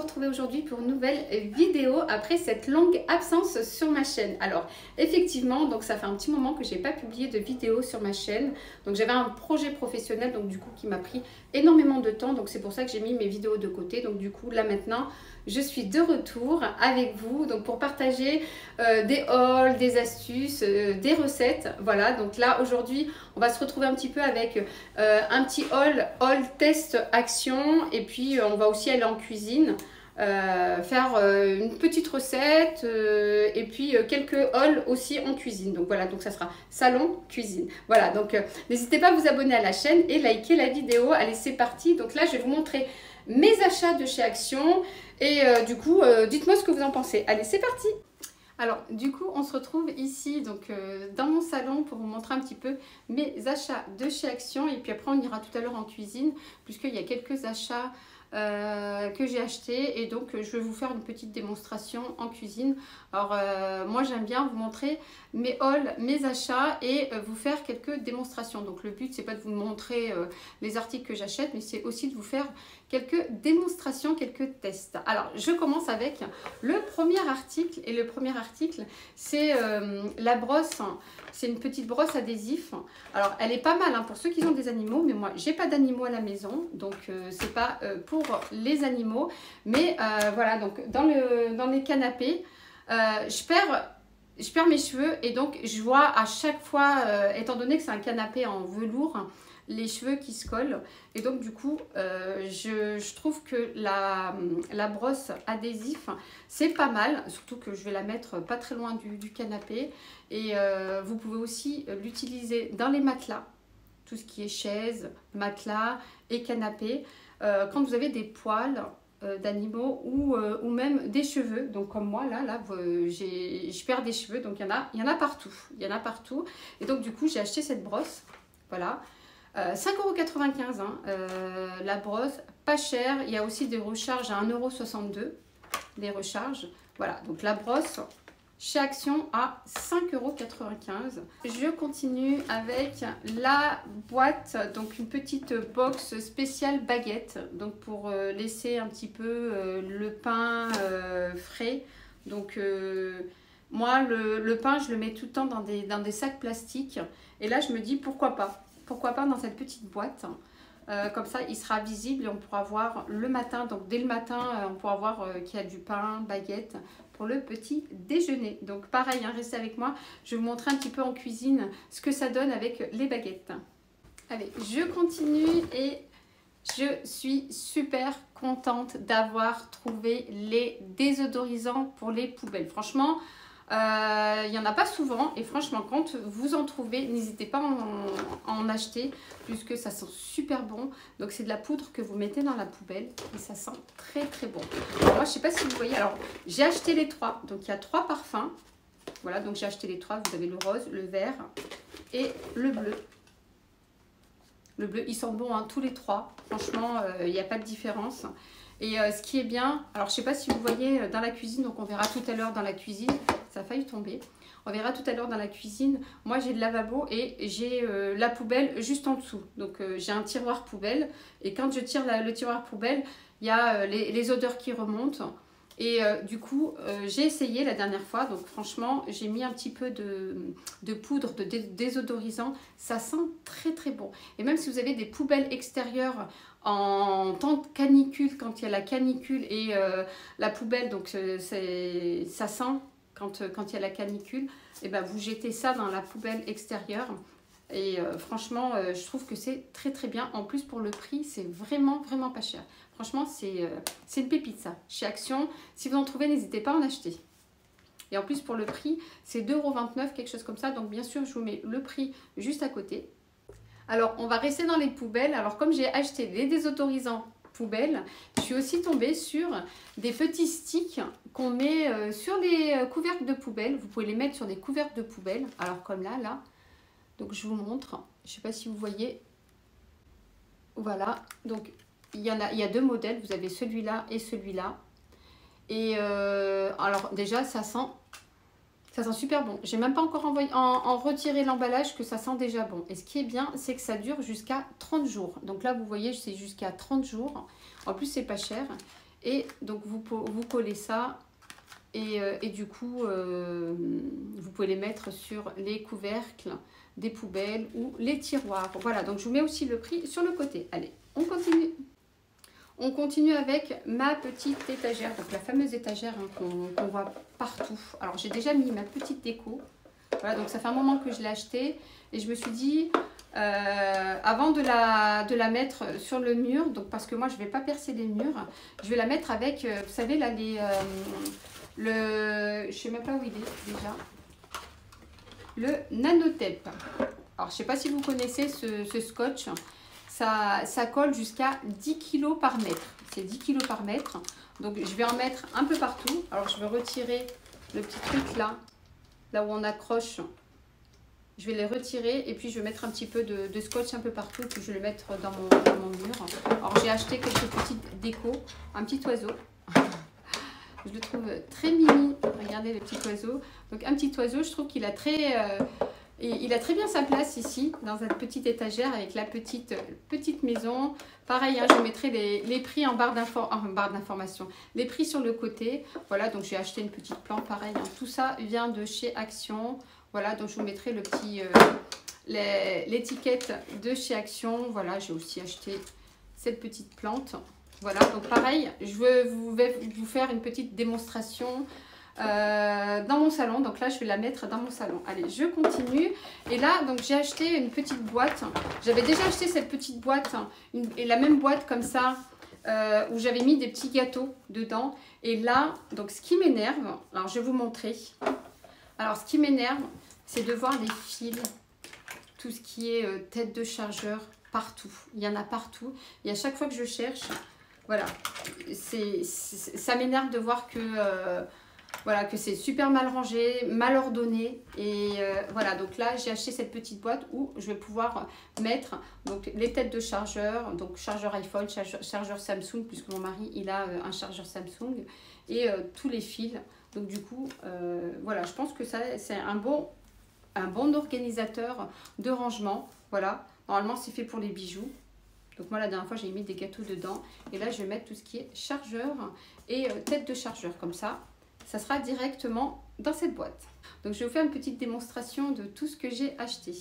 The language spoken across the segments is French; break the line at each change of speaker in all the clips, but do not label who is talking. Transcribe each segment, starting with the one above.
retrouver aujourd'hui pour une nouvelle vidéo après cette longue absence sur ma chaîne. Alors effectivement, donc ça fait un petit moment que j'ai pas publié de vidéo sur ma chaîne. Donc j'avais un projet professionnel donc du coup qui m'a pris énormément de temps. Donc c'est pour ça que j'ai mis mes vidéos de côté. Donc du coup là maintenant je suis de retour avec vous donc pour partager des hauls, des astuces, des recettes. Voilà, donc là aujourd'hui on va se retrouver un petit peu avec un petit haul test action et puis on va aussi aller en cuisine. Faire une petite recette et puis quelques hauls aussi en cuisine. Donc voilà, donc ça sera salon, cuisine. Voilà, donc n'hésitez pas à vous abonner à la chaîne et liker la vidéo. Allez, c'est parti. Donc là, je vais vous montrer mes achats de chez Action et du coup, dites-moi ce que vous en pensez. Allez, c'est parti. Alors du coup, on se retrouve ici donc dans mon salon pour vous montrer un petit peu mes achats de chez Action et puis après on ira tout à l'heure en cuisine puisqu'il y a quelques achats que j'ai acheté et donc je vais vous faire une petite démonstration en cuisine. Alors moi j'aime bien vous montrer mes hauls, mes achats et vous faire quelques démonstrations. Donc le but c'est pas de vous montrer les articles que j'achète mais c'est aussi de vous faire quelques démonstrations, quelques tests. Alors je commence avec le premier article et le premier article c'est la brosse. C'est une petite brosse adhésif. Alors elle est pas mal hein, pour ceux qui ont des animaux, mais moi j'ai pas d'animaux à la maison, donc c'est pas pour les animaux. Mais voilà, donc dans les canapés, je perds mes cheveux et donc je vois à chaque fois, étant donné que c'est un canapé en velours, les cheveux qui se collent et donc du coup je trouve que la brosse adhésif c'est pas mal, surtout que je vais la mettre pas très loin du canapé et vous pouvez aussi l'utiliser dans les matelas, tout ce qui est chaise, matelas et canapé, quand vous avez des poils d'animaux ou même des cheveux. Donc comme moi là je perds des cheveux, donc il y en a partout et donc du coup j'ai acheté cette brosse. Voilà, 5,95 € hein, la brosse, pas cher. Il y a aussi des recharges à 1,62 €, des recharges. Voilà, donc la brosse chez Action à 5,95 €. Je continue avec la boîte, donc une petite box spéciale baguette, donc pour laisser un petit peu le pain frais. Donc moi le pain je le mets tout le temps dans des sacs plastiques et là je me dis pourquoi pas dans cette petite boîte. Comme ça il sera visible et on pourra voir le matin, donc dès le matin on pourra voir qu'il y a du pain, baguette pour le petit déjeuner. Donc pareil hein, restez avec moi, je vais vous montrer un petit peu en cuisine ce que ça donne avec les baguettes. Allez, je continue et je suis super contente d'avoir trouvé les désodorisants pour les poubelles. Franchement il n'y en a pas souvent et franchement quand vous en trouvez n'hésitez pas à en acheter puisque ça sent super bon. Donc c'est de la poudre que vous mettez dans la poubelle et ça sent très très bon. Alors, moi je sais pas si vous voyez, alors j'ai acheté les trois, donc il y a 3 parfums. Voilà, donc j'ai acheté les 3, vous avez le rose, le vert et le bleu. Le bleu, ils sont bons hein, tous les 3, franchement il n'y a pas de différence. Et ce qui est bien, alors je sais pas si vous voyez dans la cuisine, donc on verra tout à l'heure dans la cuisine, ça a failli tomber. On verra tout à l'heure dans la cuisine. Moi j'ai le lavabo et j'ai la poubelle juste en dessous. Donc j'ai un tiroir poubelle et quand je tire le tiroir poubelle, il y a les odeurs qui remontent. Et du coup j'ai essayé la dernière fois, donc franchement j'ai mis un petit peu de poudre de désodorisant, ça sent très très bon. Et même si vous avez des poubelles extérieures en temps de canicule, quand il y a la canicule et la poubelle, donc ça sent quand il y a la canicule, et ben vous jetez ça dans la poubelle extérieure. Et franchement, je trouve que c'est très très bien. En plus, pour le prix, c'est vraiment vraiment pas cher. Franchement, c'est une pépite ça. Chez Action, si vous en trouvez, n'hésitez pas à en acheter. Et en plus, pour le prix, c'est 2,29 €, quelque chose comme ça. Donc bien sûr, je vous mets le prix juste à côté. Alors, on va rester dans les poubelles. Alors, comme j'ai acheté des désodorisants poubelles, je suis aussi tombée sur des petits sticks qu'on met sur les couvercles de poubelle. Vous pouvez les mettre sur des couvercles de poubelle. Alors, comme là. Donc, je vous montre. Je ne sais pas si vous voyez. Voilà. Donc, il y a 2 modèles. Vous avez celui-là et celui-là. Et alors, déjà, ça sent super bon. J'ai même pas encore en retiré l'emballage que ça sent déjà bon. Et ce qui est bien, c'est que ça dure jusqu'à 30 jours. Donc là, vous voyez, c'est jusqu'à 30 jours. En plus, c'est pas cher. Et donc vous collez ça et du coup vous pouvez les mettre sur les couvercles des poubelles ou les tiroirs. Voilà, donc je vous mets aussi le prix sur le côté. Allez, on continue. On continue avec ma petite étagère, donc la fameuse étagère hein, qu'on voit partout. Alors j'ai déjà mis ma petite déco. Voilà, donc ça fait un moment que je l'ai achetée et je me suis dit avant de la mettre sur le mur, donc parce que moi je ne vais pas percer les murs, je vais la mettre avec, vous savez là je sais même pas où il est déjà, le Nanotape. Alors je sais pas si vous connaissez ce scotch, ça colle jusqu'à 10 kg par mètre, c'est 10 kg par mètre, donc je vais en mettre un peu partout. Alors je vais retirer le petit truc là où on accroche, je vais les retirer et puis je vais mettre un petit peu de scotch un peu partout, puis je vais le mettre dans mon mur. Alors j'ai acheté quelques petites décos, un petit oiseau. Je le trouve très mimi. Regardez le petit oiseau. Donc un petit oiseau, je trouve qu'il a il a très bien sa place ici, dans cette petite étagère avec la petite maison. Pareil, hein, je mettrai les prix en barre d'information. Les prix sur le côté. Voilà, donc j'ai acheté une petite plante, pareil. Hein. Tout ça vient de chez Action. Voilà, donc je vous mettrai le petit l'étiquette de chez Action. Voilà, j'ai aussi acheté cette petite plante. Voilà, donc pareil, je vais vous faire une petite démonstration dans mon salon. Donc là, je vais la mettre dans mon salon. Allez, je continue. Et là, donc j'ai acheté une petite boîte. J'avais déjà acheté cette petite boîte et la même boîte comme ça où j'avais mis des petits gâteaux dedans. Et là, donc ce qui m'énerve, alors je vais vous montrer. Alors ce qui m'énerve, c'est de voir les fils, tout ce qui est tête de chargeur partout. Il y en a partout. Et à chaque fois que je cherche, voilà, ça m'énerve de voir que voilà, que c'est super mal rangé, mal ordonné. Et voilà, donc là j'ai acheté cette petite boîte où je vais pouvoir mettre donc les têtes de chargeur, donc chargeur iPhone, chargeur Samsung, puisque mon mari il a un chargeur Samsung, et tous les fils. Donc du coup voilà, je pense que ça c'est un bon organisateur de rangement. Voilà, normalement c'est fait pour les bijoux. Donc moi la dernière fois j'ai mis des gâteaux dedans et là je vais mettre tout ce qui est chargeur et tête de chargeur, comme ça sera directement dans cette boîte. Donc je vais vous faire une petite démonstration de tout ce que j'ai acheté.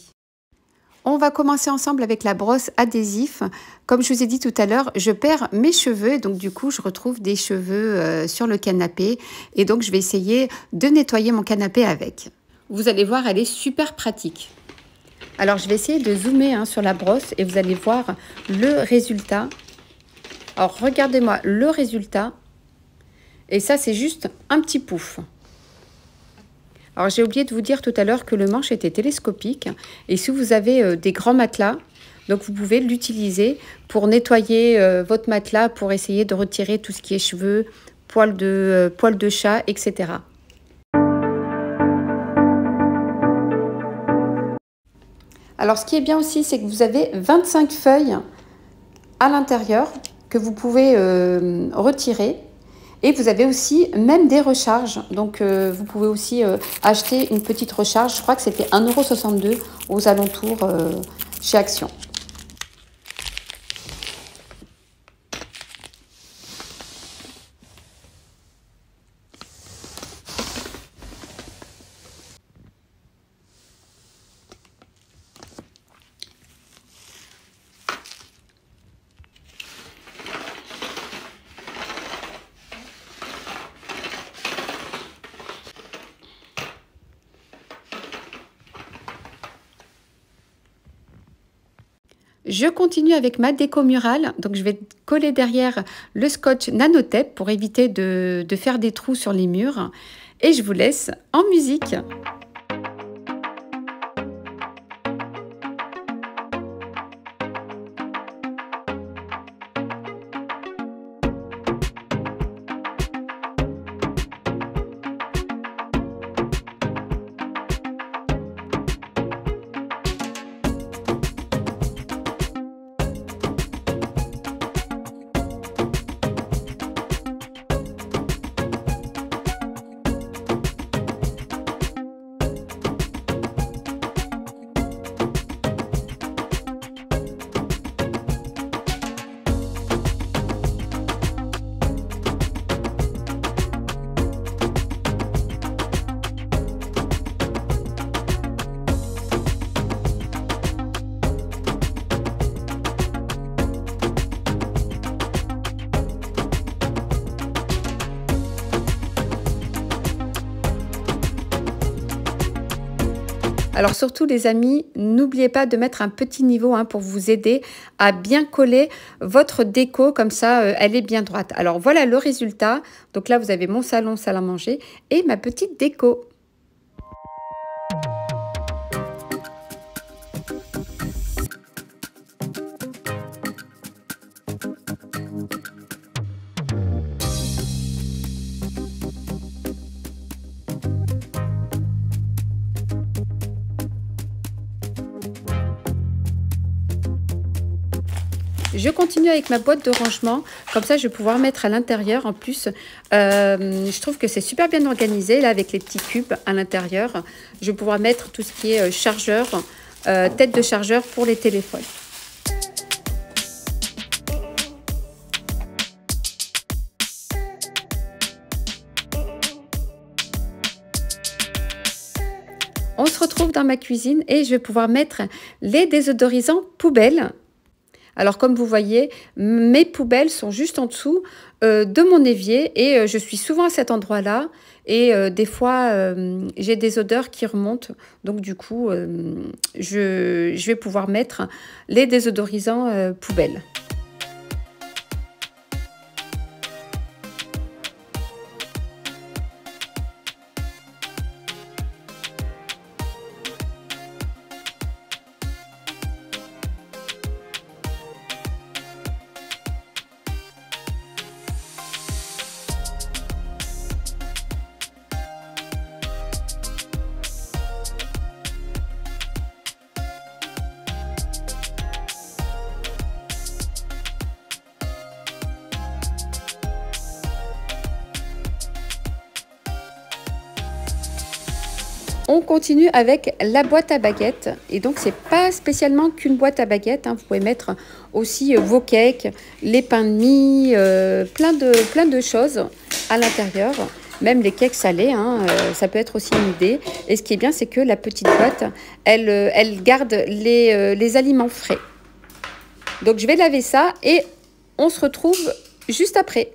On va commencer ensemble avec la brosse adhésif. Comme je vous ai dit tout à l'heure, je perds mes cheveux, donc du coup je retrouve des cheveux sur le canapé et donc je vais essayer de nettoyer mon canapé avec. Vous allez voir, elle est super pratique. Alors je vais essayer de zoomer sur la brosse et vous allez voir le résultat. Alors regardez-moi le résultat. Et ça c'est juste un petit pouf. Alors j'ai oublié de vous dire tout à l'heure que le manche était télescopique. Et si vous avez des grands matelas, donc vous pouvez l'utiliser pour nettoyer votre matelas, pour essayer de retirer tout ce qui est cheveux, poils de chat, etc. Alors, ce qui est bien aussi, c'est que vous avez 25 feuilles à l'intérieur que vous pouvez retirer. Et vous avez aussi même des recharges. Donc, vous pouvez aussi acheter une petite recharge. Je crois que c'était 1,62 € aux alentours chez Action. Je continue avec ma déco murale, donc je vais coller derrière le scotch Nanotape pour éviter de faire des trous sur les murs. Et je vous laisse en musique. Alors surtout les amis, n'oubliez pas de mettre un petit niveau hein, pour vous aider à bien coller votre déco, comme ça elle est bien droite. Alors voilà le résultat. Donc là vous avez mon salon, salle à manger et ma petite déco. Je continue avec ma boîte de rangement, comme ça je vais pouvoir mettre à l'intérieur. En plus, je trouve que c'est super bien organisé, là avec les petits cubes à l'intérieur. Je vais pouvoir mettre tout ce qui est chargeur, tête de chargeur pour les téléphones. On se retrouve dans ma cuisine et je vais pouvoir mettre les désodorisants poubelles. Alors comme vous voyez, mes poubelles sont juste en dessous de mon évier et je suis souvent à cet endroit-là et des fois j'ai des odeurs qui remontent. Donc du coup, je vais pouvoir mettre les désodorisants poubelles. On continue avec la boîte à baguettes et donc c'est pas spécialement qu'une boîte à baguettes, hein. Vous pouvez mettre aussi vos cakes, les pains de mie, plein de choses à l'intérieur, même les cakes salés, hein, ça peut être aussi une idée. Et ce qui est bien, c'est que la petite boîte, elle garde les aliments frais. Donc je vais laver ça et on se retrouve juste après.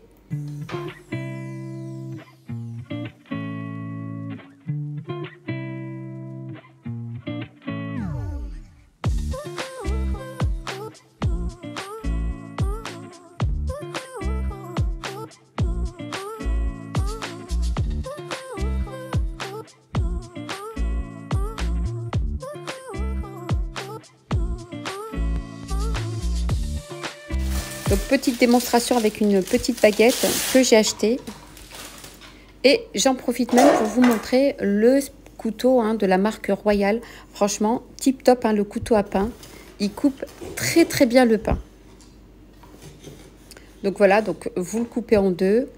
Donc petite démonstration avec une petite baguette que j'ai achetée. Et j'en profite même pour vous montrer le couteau hein, de la marque Royal. Franchement, tip top hein, le couteau à pain. Il coupe très bien le pain. Donc voilà, donc vous le coupez en deux.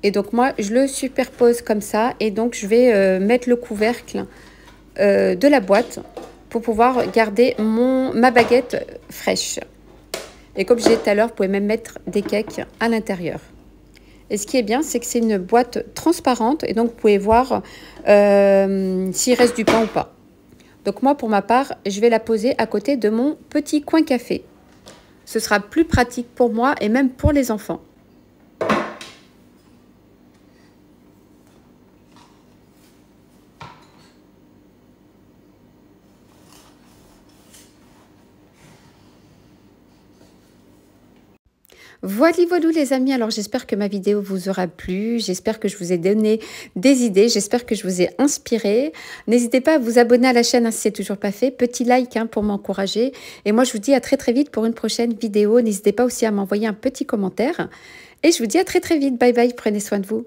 Et donc moi, je le superpose comme ça. Et donc je vais mettre le couvercle de la boîte pour pouvoir garder ma baguette fraîche. Et comme je disais tout à l'heure, vous pouvez même mettre des cakes à l'intérieur. Et ce qui est bien, c'est que c'est une boîte transparente et donc vous pouvez voir s'il reste du pain ou pas. Donc moi, pour ma part, je vais la poser à côté de mon petit coin café. Ce sera plus pratique pour moi et même pour les enfants. Voilà les amis, alors j'espère que ma vidéo vous aura plu, j'espère que je vous ai donné des idées, j'espère que je vous ai inspiré. N'hésitez pas à vous abonner à la chaîne hein, si ce n'est toujours pas fait, petit like hein, pour m'encourager. Et moi je vous dis à très vite pour une prochaine vidéo, n'hésitez pas aussi à m'envoyer un petit commentaire. Et je vous dis à très vite, bye bye, prenez soin de vous.